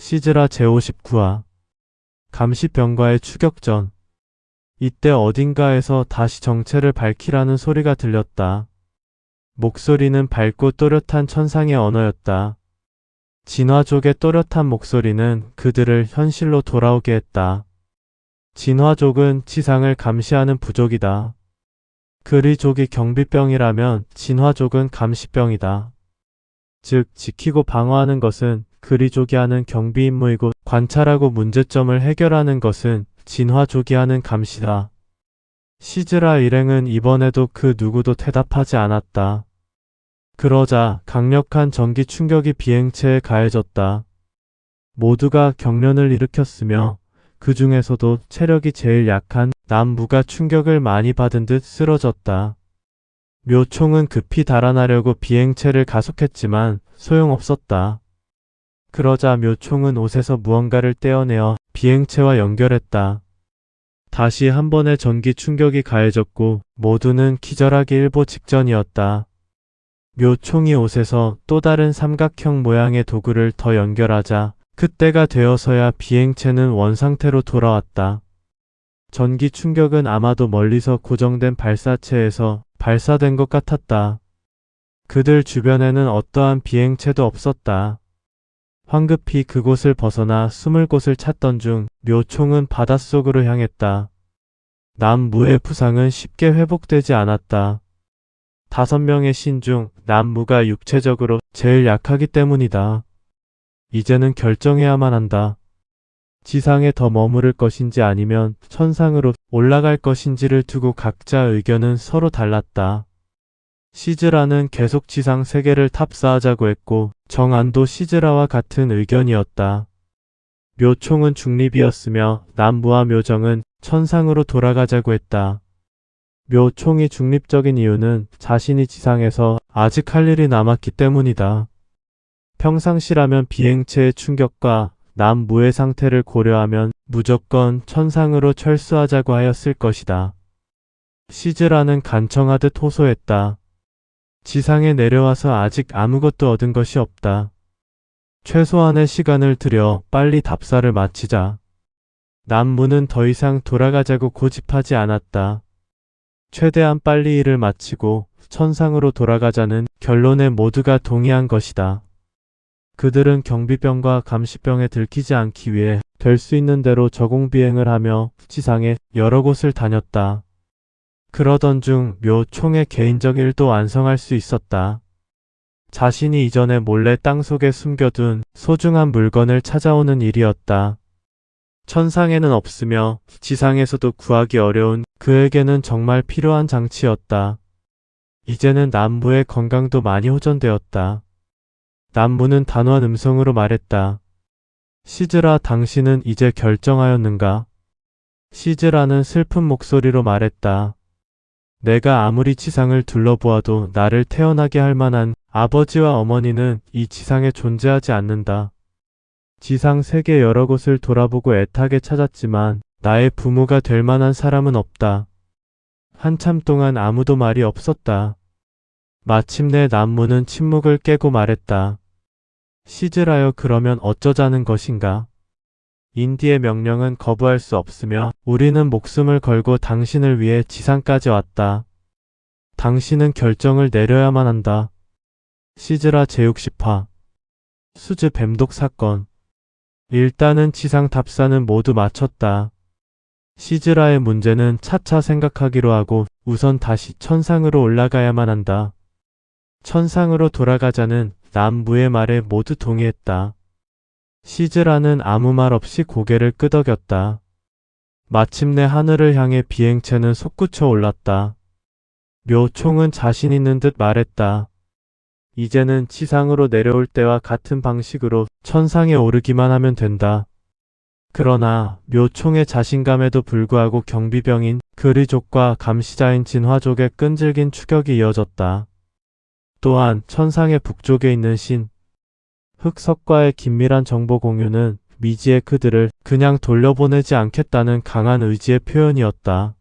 시즈라 제59화 감시병과의 추격전. 이때 어딘가에서 다시 정체를 밝히라는 소리가 들렸다. 목소리는 밝고 또렷한 천상의 언어였다. 진화족의 또렷한 목소리는 그들을 현실로 돌아오게 했다. 진화족은 지상을 감시하는 부족이다. 그리족이 경비병이라면 진화족은 감시병이다. 즉, 지키고 방어하는 것은 그리족이 하는 경비 임무이고 관찰하고 문제점을 해결하는 것은 진화족이 하는 감시다. 시즈라 일행은 이번에도 그 누구도 대답하지 않았다. 그러자 강력한 전기 충격이 비행체에 가해졌다. 모두가 경련을 일으켰으며 그 중에서도 체력이 제일 약한 남무가 충격을 많이 받은 듯 쓰러졌다. 묘총은 급히 달아나려고 비행체를 가속했지만 소용없었다. 그러자 묘총은 옷에서 무언가를 떼어내어 비행체와 연결했다. 다시 한 번의 전기 충격이 가해졌고 모두는 기절하기 일보 직전이었다. 묘총이 옷에서 또 다른 삼각형 모양의 도구를 더 연결하자 그때가 되어서야 비행체는 원상태로 돌아왔다. 전기 충격은 아마도 멀리서 고정된 발사체에서 발사된 것 같았다. 그들 주변에는 어떠한 비행체도 없었다. 황급히 그곳을 벗어나 숨을 곳을 찾던 중 묘총은 바닷속으로 향했다. 남무의 부상은 쉽게 회복되지 않았다. 5명의 신 중 남무가 육체적으로 제일 약하기 때문이다. 이제는 결정해야만 한다. 지상에 더 머무를 것인지 아니면 천상으로 올라갈 것인지를 두고 각자 의견은 서로 달랐다. 시즈라는 계속 지상 세계를 탑사하자고 했고 정안도 시즈라와 같은 의견이었다. 묘총은 중립이었으며 남무와 묘정은 천상으로 돌아가자고 했다. 묘총이 중립적인 이유는 자신이 지상에서 아직 할 일이 남았기 때문이다. 평상시라면 비행체의 충격과 남무의 상태를 고려하면 무조건 천상으로 철수하자고 하였을 것이다. 시즈라는 간청하듯 호소했다. 지상에 내려와서 아직 아무것도 얻은 것이 없다. 최소한의 시간을 들여 빨리 답사를 마치자. 남무는 더 이상 돌아가자고 고집하지 않았다. 최대한 빨리 일을 마치고 천상으로 돌아가자는 결론에 모두가 동의한 것이다. 그들은 경비병과 감시병에 들키지 않기 위해 될 수 있는 대로 저공비행을 하며 지상의 여러 곳을 다녔다. 그러던 중 묘총의 개인적 일도 완성할 수 있었다. 자신이 이전에 몰래 땅속에 숨겨둔 소중한 물건을 찾아오는 일이었다. 천상에는 없으며 지상에서도 구하기 어려운 그에게는 정말 필요한 장치였다. 이제는 남무의 건강도 많이 호전되었다. 남무는 단호한 음성으로 말했다. 시즈라, 당신은 이제 결정하였는가? 시즈라는 슬픈 목소리로 말했다. 내가 아무리 지상을 둘러보아도 나를 태어나게 할 만한 아버지와 어머니는 이 지상에 존재하지 않는다. 지상 세계 여러 곳을 돌아보고 애타게 찾았지만 나의 부모가 될 만한 사람은 없다. 한참 동안 아무도 말이 없었다. 마침내 남무는 침묵을 깨고 말했다. 시즈라여, 그러면 어쩌자는 것인가? 인디의 명령은 거부할 수 없으며 우리는 목숨을 걸고 당신을 위해 지상까지 왔다. 당신은 결정을 내려야만 한다. 시즈라 제60화 수즈 뱀독 사건. 일단은 지상 답사는 모두 마쳤다. 시즈라의 문제는 차차 생각하기로 하고 우선 다시 천상으로 올라가야만 한다. 천상으로 돌아가자는 남무의 말에 모두 동의했다. 시즈라는 아무 말 없이 고개를 끄덕였다. 마침내 하늘을 향해 비행체는 솟구쳐 올랐다. 묘총은 자신 있는 듯 말했다. 이제는 지상으로 내려올 때와 같은 방식으로 천상에 오르기만 하면 된다. 그러나 묘총의 자신감에도 불구하고 경비병인 그리족과 감시자인 진화족의 끈질긴 추격이 이어졌다. 또한 천상의 북쪽에 있는 신 흑석과의 긴밀한 정보 공유는 미지의 그들을 그냥 돌려보내지 않겠다는 강한 의지의 표현이었다.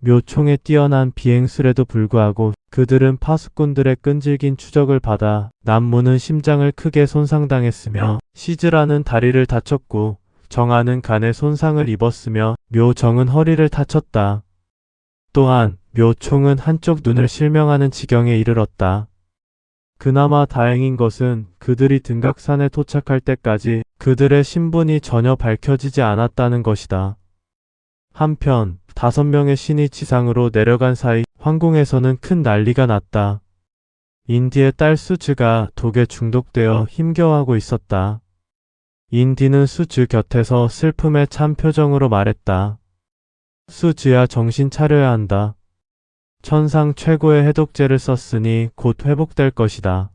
묘총에 뛰어난 비행술에도 불구하고 그들은 파수꾼들의 끈질긴 추적을 받아 남무는 심장을 크게 손상당했으며 시즈라는 다리를 다쳤고 정아는 간에 손상을 입었으며 묘정은 허리를 다쳤다. 또한 묘총은 한쪽 눈을 실명하는 지경에 이르렀다. 그나마 다행인 것은 그들이 등각산에 도착할 때까지 그들의 신분이 전혀 밝혀지지 않았다는 것이다. 한편 5명의 신이 지상으로 내려간 사이 황궁에서는 큰 난리가 났다. 인디의 딸 수즈가 독에 중독되어 힘겨워하고 있었다. 인디는 수즈 곁에서 슬픔에 찬 표정으로 말했다. 수즈야, 정신 차려야 한다. 천상 최고의 해독제를 썼으니 곧 회복될 것이다.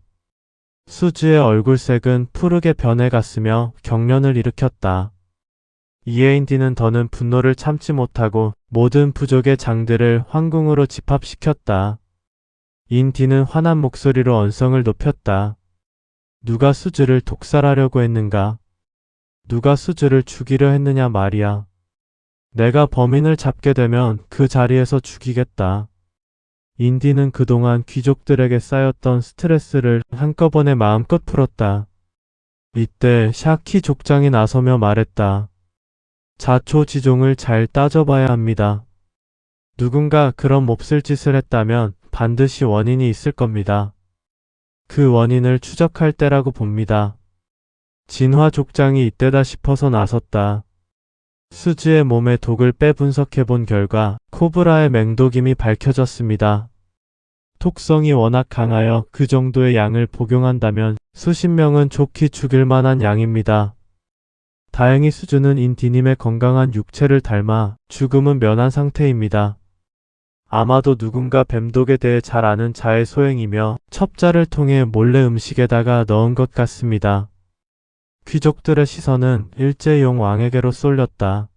수즈의 얼굴색은 푸르게 변해갔으며 경련을 일으켰다. 이에 인디는 더는 분노를 참지 못하고 모든 부족의 장들을 황궁으로 집합시켰다. 인디는 화난 목소리로 언성을 높였다. 누가 수즈를 독살하려고 했는가? 누가 수즈를 죽이려 했느냐 말이야. 내가 범인을 잡게 되면 그 자리에서 죽이겠다. 인디는 그동안 귀족들에게 쌓였던 스트레스를 한꺼번에 마음껏 풀었다. 이때 샤키 족장이 나서며 말했다. 자초지종을 잘 따져봐야 합니다. 누군가 그런 몹쓸 짓을 했다면 반드시 원인이 있을 겁니다. 그 원인을 추적할 때라고 봅니다. 진화 족장이 이때다 싶어서 나섰다. 수즈의 몸의 독을 빼 분석해본 결과 코브라의 맹독임이 밝혀졌습니다. 톡성이 워낙 강하여 그 정도의 양을 복용한다면 수십 명은 좋게 죽일 만한 양입니다. 다행히 수즈는 인디님의 건강한 육체를 닮아 죽음은 면한 상태입니다. 아마도 누군가 뱀독에 대해 잘 아는 자의 소행이며 첩자를 통해 몰래 음식에다가 넣은 것 같습니다. 귀족들의 시선은 일제용 왕에게로 쏠렸다.